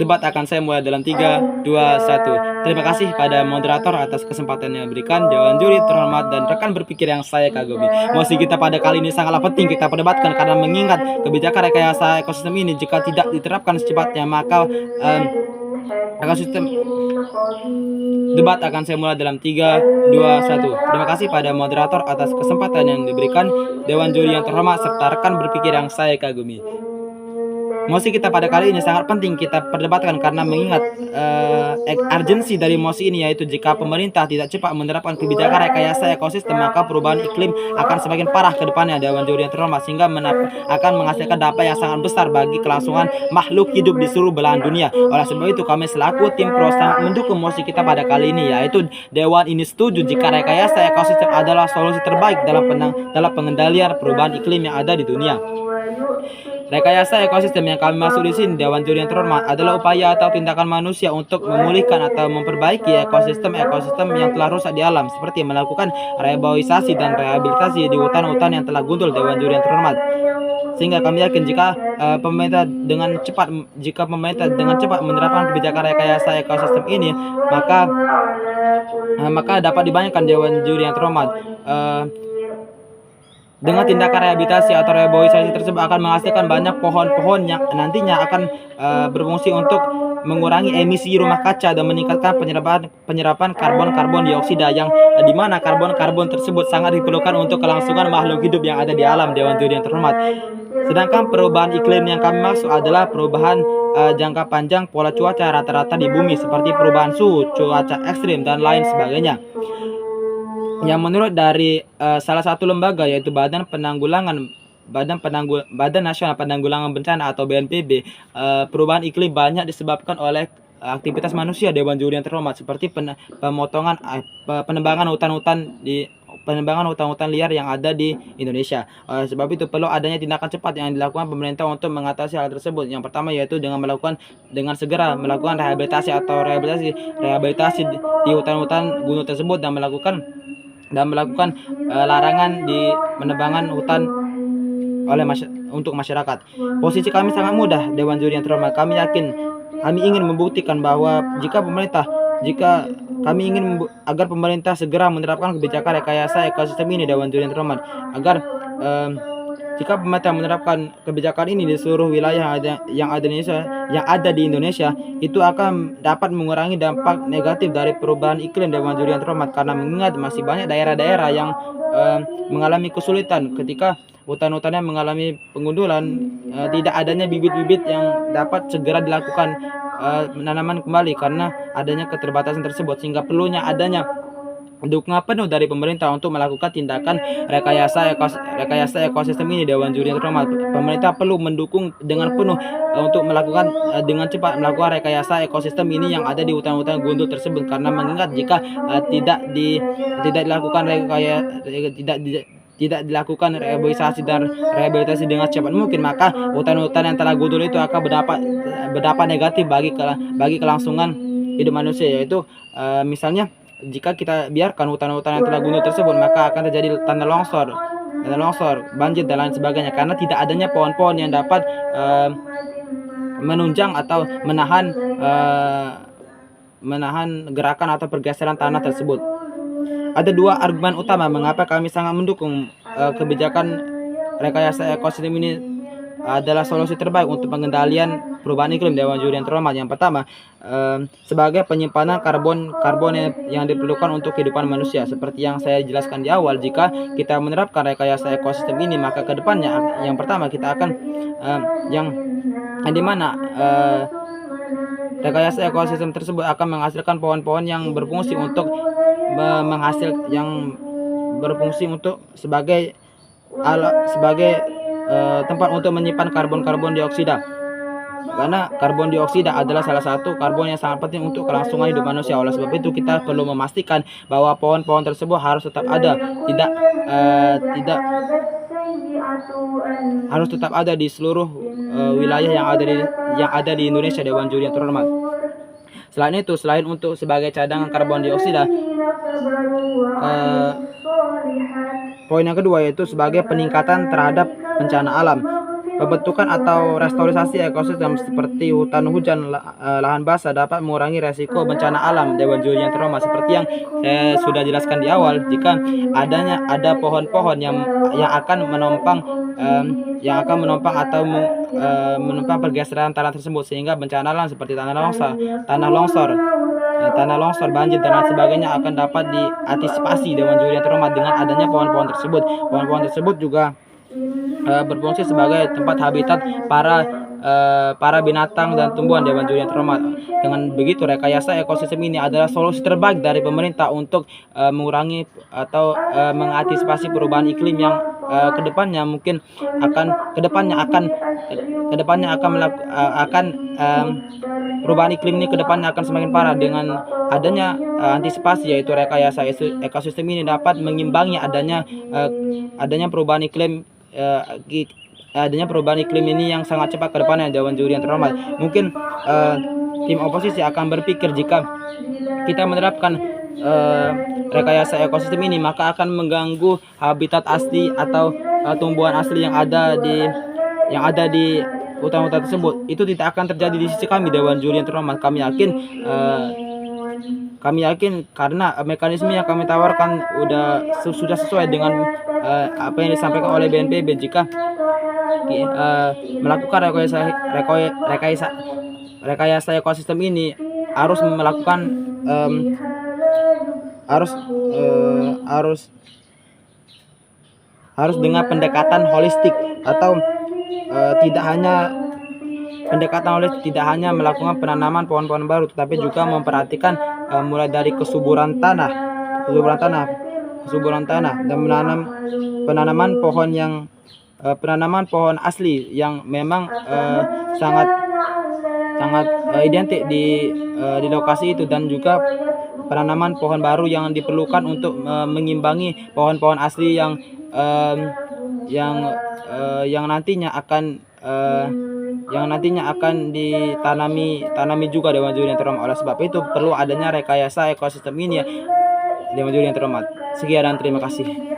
Debat akan saya mulai dalam 3, 2, 1. Terima kasih pada moderator atas kesempatan yang diberikan, Dewan Juri terhormat dan rekan berpikir yang saya kagumi. Mosi kita pada kali ini sangatlah penting kita perdebatkan karena mengingat kebijakan rekayasa ekosistem ini jika tidak diterapkan secepatnya maka ekosistem debat akan saya mulai dalam 3, 2, 1. Terima kasih pada moderator atas kesempatan yang diberikan, Dewan Juri yang terhormat serta rekan berpikir yang saya kagumi. Mosi kita pada kali ini sangat penting kita perdebatkan karena mengingat urgensi dari mosi ini yaitu jika pemerintah tidak cepat menerapkan kebijakan rekayasa ekosistem maka perubahan iklim akan semakin parah ke depannya, Dewan Juri yang terhormat, sehingga akan menghasilkan dampak yang sangat besar bagi kelangsungan makhluk hidup di seluruh belahan dunia. Oleh sebab itu kami selaku tim pro sangat mendukung mosi kita pada kali ini, yaitu Dewan ini setuju jika rekayasa ekosistem adalah solusi terbaik dalam pengendalian perubahan iklim yang ada di dunia. Rekayasa ekosistem yang kami maksud di sini, Dewan Juri yang terhormat, adalah upaya atau tindakan manusia untuk memulihkan atau memperbaiki ekosistem yang telah rusak di alam, seperti melakukan reboisasi dan rehabilitasi di hutan-hutan yang telah gundul, Dewan Juri yang terhormat. Sehingga kami yakin jika pemerintah dengan cepat menerapkan kebijakan rekayasa ekosistem ini, maka dapat dibayangkan, Dewan Juri yang terhormat, dengan tindakan rehabilitasi atau reboisasi tersebut akan menghasilkan banyak pohon-pohon yang nantinya akan berfungsi untuk mengurangi emisi rumah kaca dan meningkatkan penyerapan karbon dioksida, yang dimana karbon tersebut sangat diperlukan untuk kelangsungan makhluk hidup yang ada di alam, Dewan Juri yang terhormat. Sedangkan perubahan iklim yang kami maksud adalah perubahan jangka panjang pola cuaca rata-rata di bumi, seperti perubahan suhu, cuaca ekstrim, dan lain sebagainya. Yang menurut dari salah satu lembaga yaitu Badan Nasional Penanggulangan Bencana atau BNPB, perubahan iklim banyak disebabkan oleh aktivitas manusia, Dewan Juri yang terhormat, seperti penebangan hutan-hutan liar yang ada di Indonesia. Sebab itu perlu adanya tindakan cepat yang dilakukan pemerintah untuk mengatasi hal tersebut. Yang pertama yaitu dengan segera melakukan rehabilitasi di hutan-hutan gunung tersebut dan melakukan larangan di penebangan hutan untuk masyarakat. Posisi kami sangat mudah, Dewan Juri yang terhormat. Kami ingin membuktikan bahwa agar pemerintah segera menerapkan kebijakan rekayasa ekosistem ini, Dewan Juri yang terhormat, agar jika pemerintah menerapkan kebijakan ini di seluruh wilayah yang ada di Indonesia, itu akan dapat mengurangi dampak negatif dari perubahan iklim, Dewan Juri yang terhormat, karena mengingat masih banyak daerah-daerah yang mengalami kesulitan ketika hutan-hutannya mengalami pengundulan, tidak adanya bibit-bibit yang dapat segera dilakukan penanaman kembali karena adanya keterbatasan tersebut, sehingga perlunya adanya dukungan penuh dari pemerintah untuk melakukan tindakan rekayasa ekosistem ini, Dewan Juri yang terhormat. Pemerintah perlu mendukung dengan penuh untuk dengan cepat melakukan rekayasa ekosistem ini yang ada di hutan-hutan gundul tersebut, karena mengingat jika tidak dilakukan reboisasi dan rehabilitasi dengan cepat mungkin, maka hutan-hutan yang telah gundul itu akan berdampak negatif bagi kelangsungan hidup manusia, yaitu misalnya jika kita biarkan hutan-hutan yang telah gundul tersebut, maka akan terjadi tanah longsor, banjir, dan lain sebagainya, karena tidak adanya pohon-pohon yang dapat menunjang atau menahan gerakan atau pergeseran tanah tersebut. Ada dua argumen utama mengapa kami sangat mendukung kebijakan rekayasa ekosistem ini adalah solusi terbaik untuk pengendalian perubahan iklim, Dewan Juri yang terhormat. Yang pertama, sebagai penyimpanan karbon yang diperlukan untuk kehidupan manusia. Seperti yang saya jelaskan di awal, jika kita menerapkan rekayasa ekosistem ini, maka ke depannya yang pertama kita akan rekayasa ekosistem tersebut akan menghasilkan pohon-pohon yang berfungsi sebagai tempat untuk menyimpan karbon dioksida, karena karbon dioksida adalah salah satu karbon yang sangat penting untuk kelangsungan hidup manusia. Oleh sebab itu kita perlu memastikan bahwa pohon-pohon tersebut harus tetap ada, harus tetap ada di seluruh wilayah yang ada di Indonesia, Dewan Juri yang terhormat. Selain untuk sebagai cadangan karbon dioksida, poin yang kedua yaitu sebagai peningkatan terhadap bencana alam. pembentukan atau restorasi ekosistem seperti hutan hujan, lahan basah dapat mengurangi resiko bencana alam Dewan Juri yang terhormat. Seperti yang saya sudah jelaskan di awal, jika ada pohon-pohon yang akan menopang atau menopang pergeseran tanah tersebut, sehingga bencana alam seperti tanah longsor, banjir dan lain sebagainya akan dapat diantisipasi Dewan Juri yang terhormat dengan adanya pohon-pohon tersebut. Pohon-pohon tersebut juga berfungsi sebagai tempat habitat para binatang dan tumbuhan Dewan Juri yang terhormat. Dengan begitu, rekayasa ekosistem ini adalah solusi terbaik dari pemerintah untuk mengurangi atau mengantisipasi perubahan iklim yang kedepannya perubahan iklim ini kedepannya akan semakin parah. Dengan adanya antisipasi, yaitu rekayasa ekosistem ini dapat mengimbangi adanya perubahan iklim ini yang sangat cepat ke depannya Dewan Juri yang terhormat. Mungkin tim oposisi akan berpikir jika kita menerapkan rekayasa ekosistem ini, maka akan mengganggu habitat asli atau tumbuhan asli yang ada di hutan-hutan tersebut. Itu tidak akan terjadi di sisi kami Dewan Juri yang terhormat. Kami yakin karena mekanisme yang kami tawarkan sudah sesuai dengan apa yang disampaikan oleh BNPB. Jika melakukan rekayasa ekosistem ini harus dengan pendekatan holistik, atau tidak hanya melakukan penanaman pohon-pohon baru, tetapi juga memperhatikan mulai dari kesuburan tanah dan penanaman pohon asli yang memang sangat identik di lokasi itu, dan juga penanaman pohon baru yang diperlukan untuk mengimbangi pohon-pohon asli yang nantinya akan ditanami juga Dewan Juri yang terhormat. Oleh sebab itu perlu adanya rekayasa ekosistem ini ya Dewan Juri yang terhormat. Sekian dan terima kasih.